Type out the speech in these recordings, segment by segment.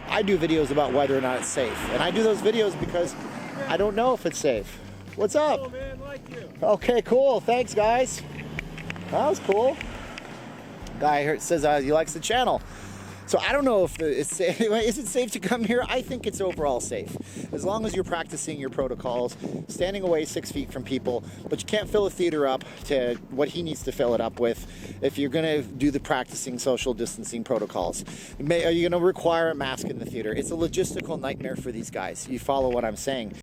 I do videos about whether or not it's safe, and I do those videos because I don't know if it's safe. What's up? Cool, man. Like you. Okay, cool. Thanks, guys. That was cool. Guy here says he likes the channel. So I don't know if it's safe. Is it safe to come here? I think it's overall safe. As long as you're practicing your protocols, standing away 6 feet from people, but you can't fill a theater up to what he needs to fill it up with if you're gonna do the practicing social distancing protocols. Are you gonna require a mask in the theater? It's a logistical nightmare for these guys. You follow what I'm saying.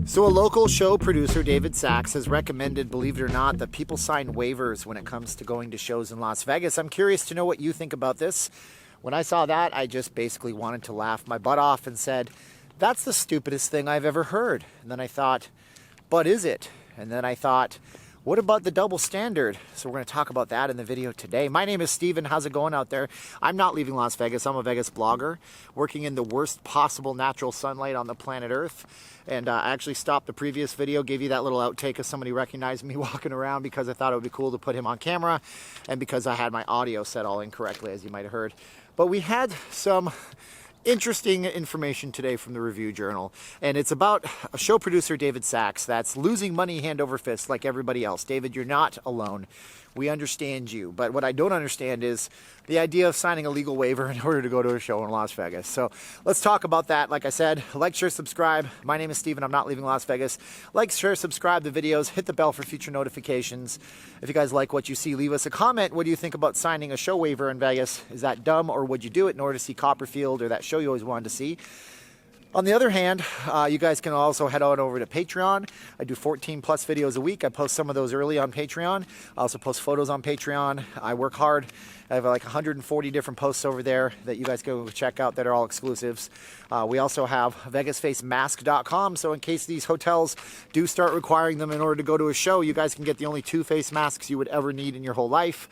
So a local show producer, David Sachs, has recommended, believe it or not, that people sign waivers when it comes to going to shows in Las Vegas. I'm curious to know what you think about this. When I saw that, I just basically wanted to laugh my butt off and said, that's the stupidest thing I've ever heard. And then I thought, but is it? And then I thought, what about the double standard? So we're going to talk about that in the video today. My name is Steven. How's it going out there? I'm not leaving Las Vegas. I'm a Vegas blogger working in the worst possible natural sunlight on the planet Earth. And I actually stopped the previous video, gave you that little outtake of somebody recognized me walking around because I thought it would be cool to put him on camera and because I had my audio set all incorrectly, as you might have heard. But we had some interesting information today from the Review Journal, and it's about a show producer, David Sachs, that's losing money hand over fist like everybody else. David, you're not alone. We understand you, but what I don't understand is the idea of signing a legal waiver in order to go to a show in Las Vegas. So let's talk about that. Like I said, like, share, subscribe. My name is Steven. I'm not leaving Las Vegas. Like, share, subscribe the videos. Hit the bell for future notifications. If you guys like what you see, leave us a comment. What do you think about signing a show waiver in Vegas? Is that dumb, or would you do it in order to see Copperfield or that show you always wanted to see? On the other hand, you guys can also head on over to Patreon. I do 14 plus videos a week. I post some of those early on Patreon. I also post photos on Patreon. I work hard. I have like 140 different posts over there that you guys go check out that are all exclusives. We also have VegasFaceMask.com. So in case these hotels do start requiring them in order to go to a show, you guys can get the only 2 face masks you would ever need in your whole life.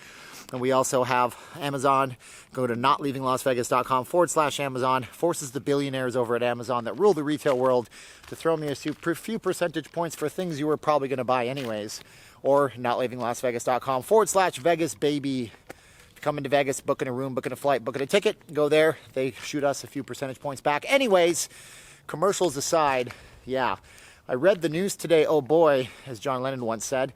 And we also have Amazon. Go to notleavinglasvegas.com/Amazon. Forces the billionaires over at Amazon that rule the retail world to throw me a few percentage points for things you were probably going to buy anyways. Or notleavinglasvegas.com/Vegas, baby. Coming to Vegas, booking a room, booking a flight, booking a ticket, go there. They shoot us a few percentage points back. Anyways, commercials aside, yeah. I read the news today, oh boy, as John Lennon once said.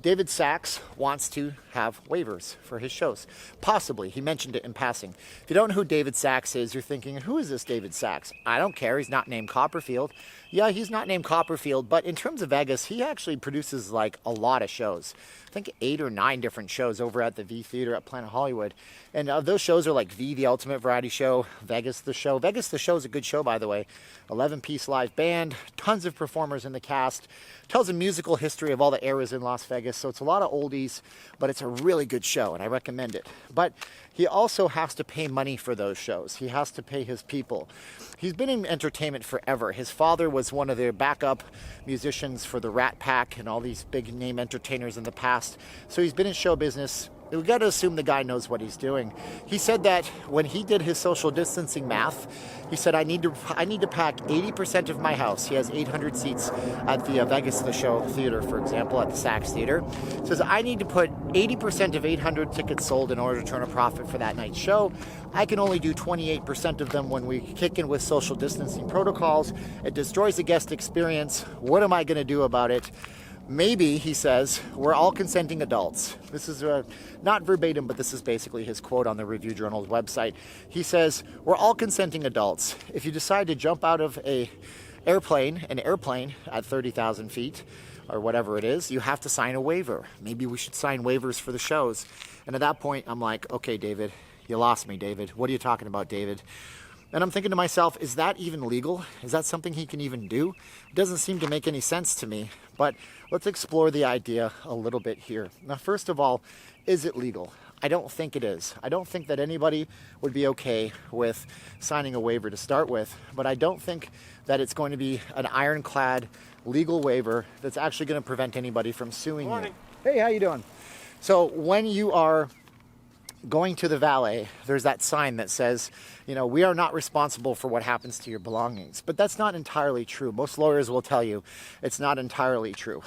David Sachs wants to have waivers for his shows. Possibly. He mentioned it in passing. If you don't know who David Sachs is, you're thinking, who is this David Sachs? I don't care. He's not named Copperfield. Yeah, he's not named Copperfield, but in terms of Vegas, he actually produces like a lot of shows. I think 8 or 9 different shows over at the V Theater at Planet Hollywood. And those shows are like V, the Ultimate Variety Show, Vegas, the Show. Vegas, the Show is a good show, by the way. 11-piece live band, tons of performers in the cast. Tells a musical history of all the eras in Las Vegas. So it's a lot of oldies, but it's a really good show, and I recommend it. But he also has to pay money for those shows. He has to pay his people. He's been in entertainment forever. His father was one of the backup musicians for the Rat Pack and all these big name entertainers in the past. So he's been in show business. We got to assume the guy knows what he's doing. He said that when he did his social distancing math, he said, I need to pack 80% of my house. He has 800 seats at the Vegas The Show Theater, for example, at the Saks Theater. He says, I need to put 80% of 800 tickets sold in order to turn a profit for that night's show. I can only do 28% of them when we kick in with social distancing protocols. It destroys the guest experience. What am I going to do about it? Maybe, he says, we're all consenting adults. This is not verbatim, but this is basically his quote on the Review Journal's website. He says, we're all consenting adults. If you decide to jump out of an airplane at 30,000 feet, or whatever it is, you have to sign a waiver. Maybe we should sign waivers for the shows. And at that point, I'm like, okay, David, you lost me, David. What are you talking about, David? And I'm thinking to myself, is that even legal? Is that something he can even do? It doesn't seem to make any sense to me. But let's explore the idea a little bit here. Now, first of all, is it legal? I don't think it is. I don't think that anybody would be okay with signing a waiver to start with. But I don't think that it's going to be an ironclad legal waiver that's actually going to prevent anybody from suing you. Hey, how you doing? So when you are going to the valet, there's that sign that says, you know, we are not responsible for what happens to your belongings. But that's not entirely true. Most lawyers will tell you it's not entirely true.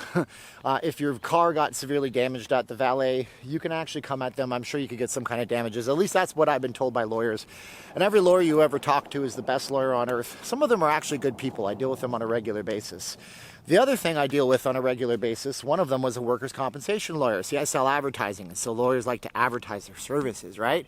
If your car got severely damaged at the valet, you can actually come at them. I'm sure you could get some kind of damages. At least that's what I've been told by lawyers. And every lawyer you ever talk to is the best lawyer on earth. Some of them are actually good people. I deal with them on a regular basis. The other thing I deal with on a regular basis, one of them was a workers' compensation lawyer. See, I sell advertising, and so lawyers like to advertise their services, right?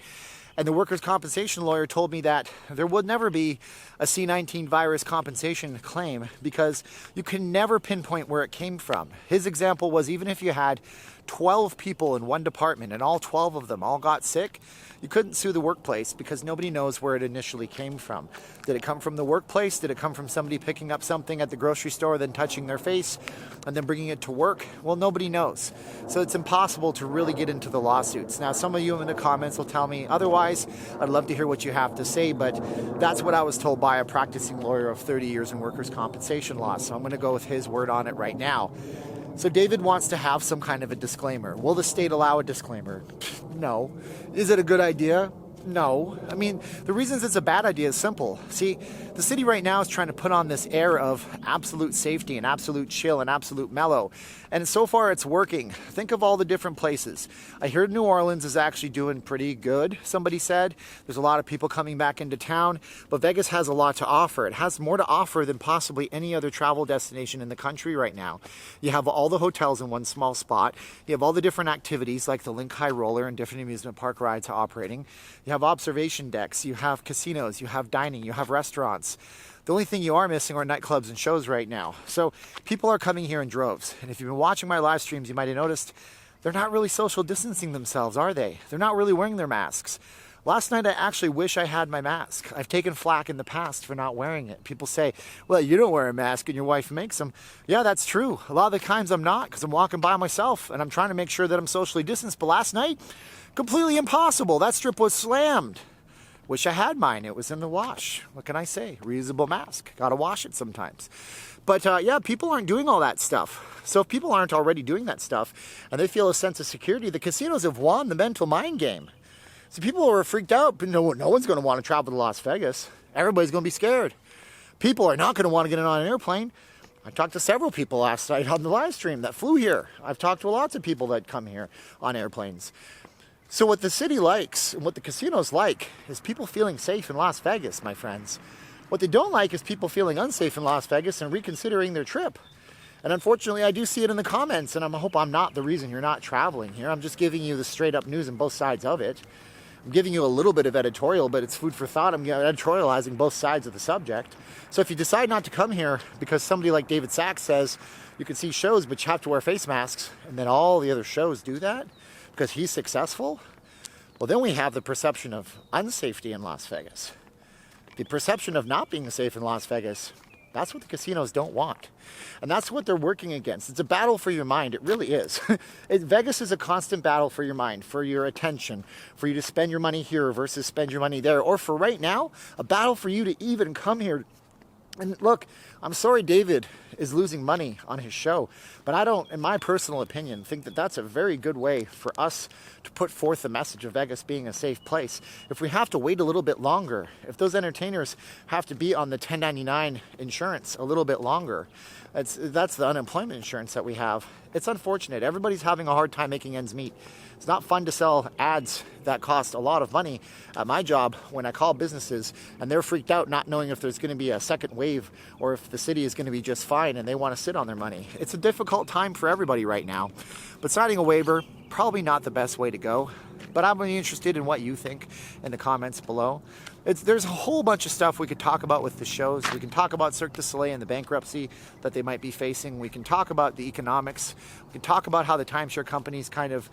And the workers' compensation lawyer told me that there would never be a C19 virus compensation claim because you can never pinpoint where it came from. His example was even if you had 12 people in one department and all 12 of them all got sick, you couldn't sue the workplace because nobody knows where it initially came from. Did it come from the workplace? Did it come from somebody picking up something at the grocery store, then touching their face, and then bringing it to work? Well, nobody knows. So it's impossible to really get into the lawsuits. Now, some of you in the comments will tell me otherwise. I'd love to hear what you have to say, but that's what I was told by a practicing lawyer of 30 years in workers' compensation law. So I'm going to go with his word on it right now. So David wants to have some kind of a disclaimer. Will the state allow a disclaimer? No. Is it a good idea? No. I mean, the reasons it's a bad idea is simple. See, the city right now is trying to put on this air of absolute safety and absolute chill and absolute mellow. And so far it's working. Think of all the different places. I heard New Orleans is actually doing pretty good, somebody said. There's a lot of people coming back into town, but Vegas has a lot to offer. It has more to offer than possibly any other travel destination in the country right now. You have all the hotels in one small spot. You have all the different activities like the Link High Roller and different amusement park rides operating. You have observation decks, you have casinos, you have dining, you have restaurants. The only thing you are missing are nightclubs and shows right now. So people are coming here in droves. And if you've been watching my live streams, you might have noticed they're not really social distancing themselves, are they? They're not really wearing their masks. Last night, I actually wish I had my mask. I've taken flack in the past for not wearing it. People say, well, you don't wear a mask and your wife makes them. Yeah, that's true. A lot of the times I'm not because I'm walking by myself and I'm trying to make sure that I'm socially distanced. But last night, completely impossible. That strip was slammed. Wish I had mine. It was in the wash. What can I say? Reusable mask. Got to wash it sometimes. But yeah, people aren't doing all that stuff. So if people aren't already doing that stuff and they feel a sense of security, the casinos have won the mental mind game. So people are freaked out, but no one's going to want to travel to Las Vegas. Everybody's going to be scared. People are not going to want to get on an airplane. I talked to several people last night on the live stream that flew here. I've talked to lots of people that come here on airplanes. So what the city likes and what the casinos like is people feeling safe in Las Vegas, my friends. What they don't like is people feeling unsafe in Las Vegas and reconsidering their trip. And unfortunately, I do see it in the comments, and I hope I'm not the reason you're not traveling here. I'm just giving you the straight up news and both sides of it. I'm giving you a little bit of editorial, but it's food for thought. I'm editorializing both sides of the subject. So if you decide not to come here because somebody like David Sachs says you can see shows, but you have to wear face masks, and then all the other shows do that because he's successful, well, then we have the perception of unsafety in Las Vegas. The perception of not being safe in Las Vegas, that's what the casinos don't want. And that's what they're working against. It's a battle for your mind. It really is. Vegas is a constant battle for your mind, for your attention, for you to spend your money here versus spend your money there. Or for right now, a battle for you to even come here. And look, I'm sorry David is losing money on his show, but I don't, in my personal opinion, think that that's a very good way for us to put forth the message of Vegas being a safe place. If we have to wait a little bit longer, if those entertainers have to be on the 1099 insurance a little bit longer, that's the unemployment insurance that we have. It's unfortunate. Everybody's having a hard time making ends meet. It's not fun to sell ads that cost a lot of money at my job when I call businesses and they're freaked out not knowing if there's going to be a second wave or if the city is going to be just fine and they want to sit on their money. It's a difficult time for everybody right now. But signing a waiver, probably not the best way to go. But I'm really interested in what you think in the comments below. There's a whole bunch of stuff we could talk about with the shows. We can talk about Cirque du Soleil and the bankruptcy that they might be facing. We can talk about the economics. We can talk about how the timeshare companies kind of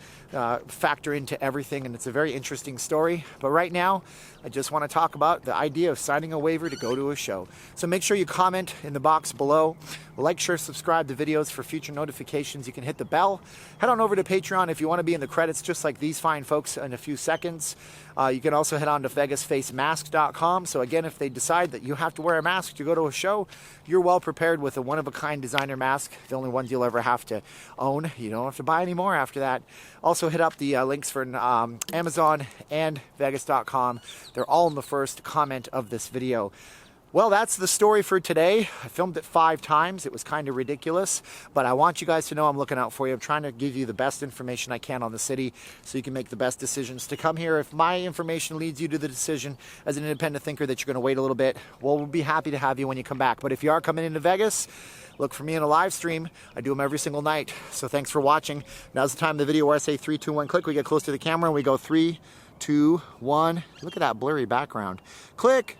factor into everything, and it's a very interesting story. But right now, I just want to talk about the idea of signing a waiver to go to a show. So make sure you comment in the box below. Like, share, subscribe to videos for future notifications. You can hit the bell. Head on over to Patreon if you want to be in the credits just like these fine folks in a few seconds. You can also head on to Vegas Face Mask designermask.com. So again, if they decide that you have to wear a mask to go to a show, you're well prepared with a one-of-a-kind designer mask, the only ones you'll ever have to own. You don't have to buy any more after that. Also hit up the links for Amazon and Vegas.com. They're all in the first comment of this video. Well, that's the story for today. I filmed it 5 times. It was kind of ridiculous, but I want you guys to know I'm looking out for you. I'm trying to give you the best information I can on the city so you can make the best decisions to come here. If my information leads you to the decision as an independent thinker that you're going to wait a little bit, well, we'll be happy to have you when you come back. But if you are coming into Vegas, look for me in a live stream. I do them every single night. So thanks for watching. Now's the time in the video where I say 3, 2, 1, click. We get close to the camera and we go 3, 2, 1. Look at that blurry background. Click.